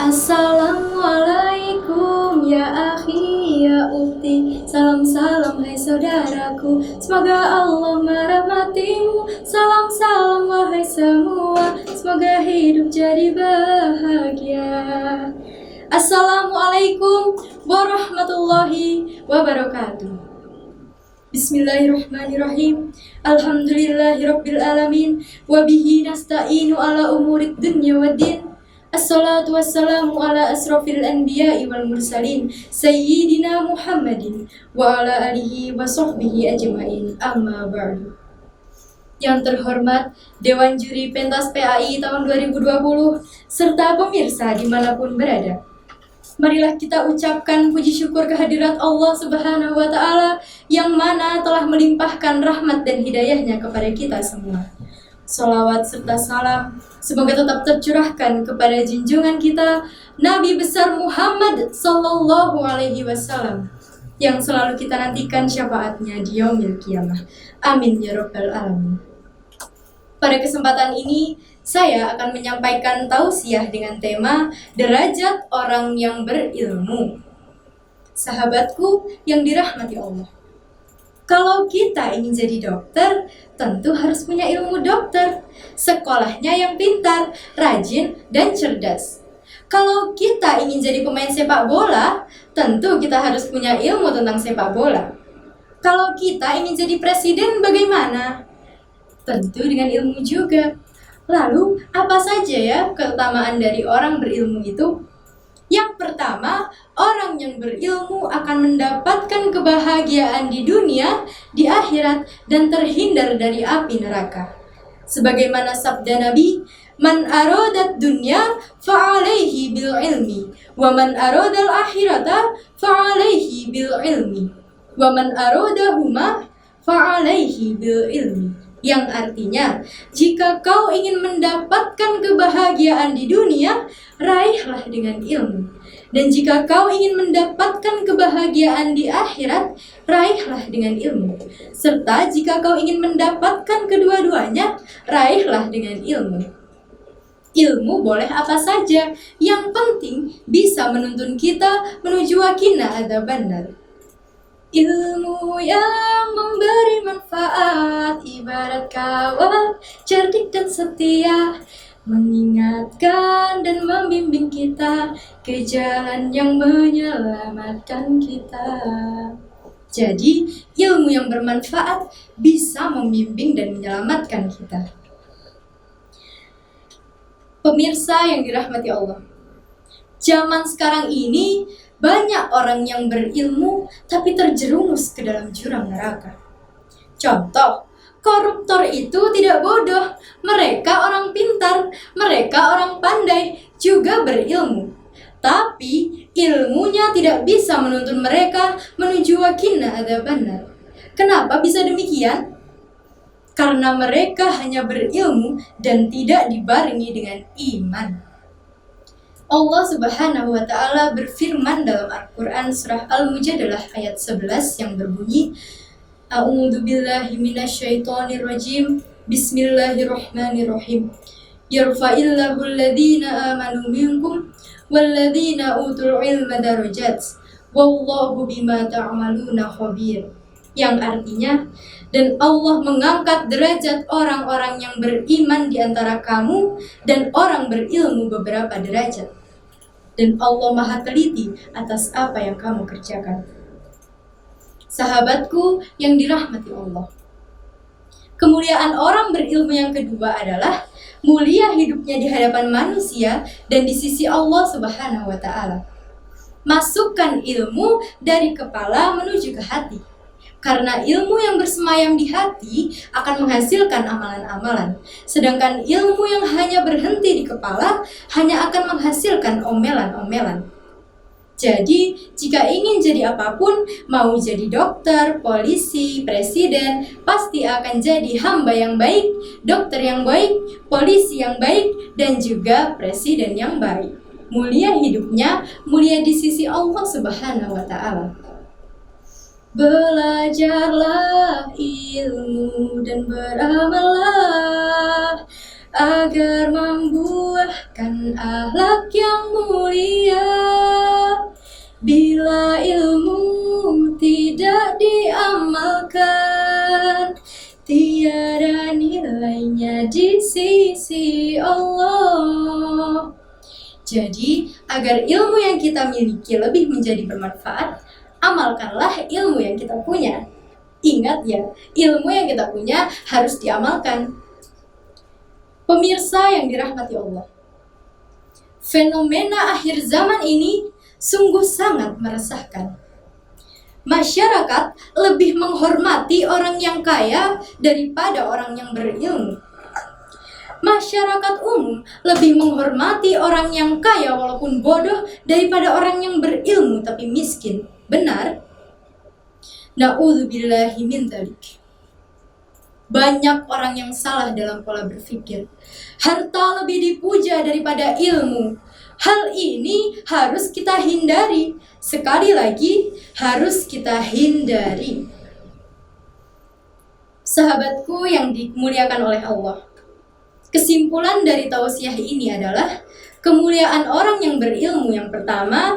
Assalamualaikum ya akhi ya ukti, salam-salam hai saudaraku, semoga Allah merahmatimu. Salam-salam wahai semua, semoga hidup jadi bahagia. Assalamualaikum warahmatullahi wabarakatuh. Bismillahirrahmanirrahim. Alhamdulillahirabbil alamin, wa bihi nasta'inu ala umurid dunya waddin. Assalatu wassalamu ala asrafil anbiya'i wal mursalin, sayyidina Muhammadin wa ala alihi wa sahbihi ajma'in. Amma ba'du. Yang terhormat Dewan Juri Pentas PAI tahun 2020 serta pemirsa dimanapun berada, marilah kita ucapkan puji syukur kehadirat Allah Subhanahu wa Ta'ala yang mana telah melimpahkan rahmat dan hidayahnya kepada kita semua. Salawat serta salam semoga tetap tercurahkan kepada junjungan kita Nabi besar Muhammad Sallallahu Alaihi Wasallam yang selalu kita nantikan syafaatnya di yaumil qiyamah. Amin ya rabbal alamin. Pada kesempatan ini saya akan menyampaikan tausiah dengan tema derajat orang yang berilmu. Sahabatku yang dirahmati Allah, kalau kita ingin jadi dokter, tentu harus punya ilmu dokter. Sekolahnya yang pintar, rajin, dan cerdas. Kalau kita ingin jadi pemain sepak bola, tentu kita harus punya ilmu tentang sepak bola. Kalau kita ingin jadi presiden, bagaimana? Tentu dengan ilmu juga. Lalu, apa saja ya keutamaan dari orang berilmu itu? Yang pertama, orang yang berilmu akan mendapatkan kebahagiaan di dunia, di akhirat, dan terhindar dari api neraka. Sebagaimana sabda Nabi, "Man aradat dunya fa'alaihi bil ilmi, wa man aradal akhirata fa'alaihi bil ilmi, wa man aradahuma fa'alaihi bil ilmi." Yang artinya, jika kau ingin mendapatkan kebahagiaan di dunia, raihlah dengan ilmu. Dan jika kau ingin mendapatkan kebahagiaan di akhirat, raihlah dengan ilmu. Serta jika kau ingin mendapatkan kedua-duanya, raihlah dengan ilmu. Ilmu boleh apa saja, yang penting bisa menuntun kita menuju wakinah adzabannar. Ilmu yang memberi manfaat ibarat kawan cerdik dan setia, mengingatkan dan membimbing kita ke jalan yang menyelamatkan kita. Jadi, ilmu yang bermanfaat bisa membimbing dan menyelamatkan kita. Pemirsa yang dirahmati Allah, zaman sekarang ini banyak orang yang berilmu tapi terjerumus ke dalam jurang neraka. Contoh, koruptor itu tidak bodoh, mereka orang pintar, mereka orang pandai, juga berilmu. Tapi ilmunya tidak bisa menuntun mereka menuju wakinah adzabannar. Kenapa bisa demikian? Karena mereka hanya berilmu dan tidak dibarengi dengan iman. Allah Subhanahu wa Ta'ala berfirman dalam Al-Quran surah Al-Mujadalah ayat 11 yang berbunyi, A'udzu billahi minasyaitonir rajim. Bismillahirrahmanirrahim. Yarfa'illahu alladhina amanu minkum walladhina utul ilma darajat. Wallahu bima ta'maluna khabir. Yang artinya, dan Allah mengangkat derajat orang-orang yang beriman di antara kamu dan orang berilmu beberapa derajat. Dan Allah Maha teliti atas apa yang kamu kerjakan. Sahabatku yang dirahmati Allah, kemuliaan orang berilmu yang kedua adalah mulia hidupnya di hadapan manusia dan di sisi Allah Subhanahu wa Ta'ala. Masukkan ilmu dari kepala menuju ke hati. Karena ilmu yang bersemayam di hati akan menghasilkan amalan-amalan. Sedangkan ilmu yang hanya berhenti di kepala hanya akan menghasilkan omelan-omelan. Jadi, jika ingin jadi apapun, mau jadi dokter, polisi, presiden, pasti akan jadi hamba yang baik, dokter yang baik, polisi yang baik, dan juga presiden yang baik. Mulia hidupnya, mulia di sisi Allah Subhanahu wa Ta'ala. Belajarlah ilmu dan beramallah agar membuahkan akhlak yang mulia. Bila ilmu tidak diamalkan, tiada nilainya di sisi Allah. Jadi, agar ilmu yang kita miliki lebih menjadi bermanfaat, amalkanlah ilmu yang kita punya. Ingat ya, ilmu yang kita punya harus diamalkan. Pemirsa yang dirahmati Allah, fenomena akhir zaman ini sungguh sangat meresahkan. Masyarakat lebih menghormati orang yang kaya daripada orang yang berilmu. Masyarakat umum lebih menghormati orang yang kaya walaupun bodoh daripada orang yang berilmu tapi miskin. Benar? Na'udzubillahi min dzalik. Banyak orang yang salah dalam pola berpikir. Harta lebih dipuja daripada ilmu. Hal ini harus kita hindari. Sekali lagi, harus kita hindari. Sahabatku yang dimuliakan oleh Allah, kesimpulan dari tausiah ini adalah kemuliaan orang yang berilmu yang pertama,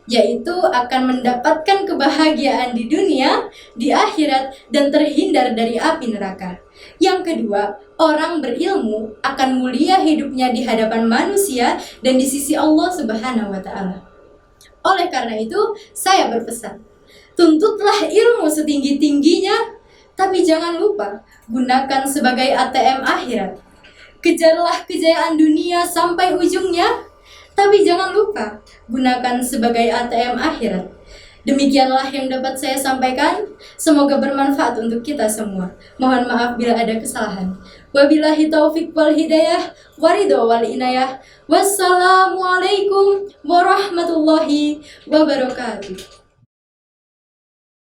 yaitu akan mendapatkan kebahagiaan di dunia, di akhirat, dan terhindar dari api neraka. Yang kedua, orang berilmu akan mulia hidupnya di hadapan manusia dan di sisi Allah Subhanahu wa Ta'ala. Oleh karena itu, saya berpesan, tuntutlah ilmu setinggi-tingginya, tapi jangan lupa gunakan sebagai ATM akhirat. Kejarlah kejayaan dunia sampai ujungnya, tapi jangan lupa gunakan sebagai ATM akhirat. Demikianlah yang dapat saya sampaikan. Semoga bermanfaat untuk kita semua. Mohon maaf bila ada kesalahan. Wabillahi taufiq wal hidayah, waridho wal inayah. Wassalamualaikum warahmatullahi wabarakatuh.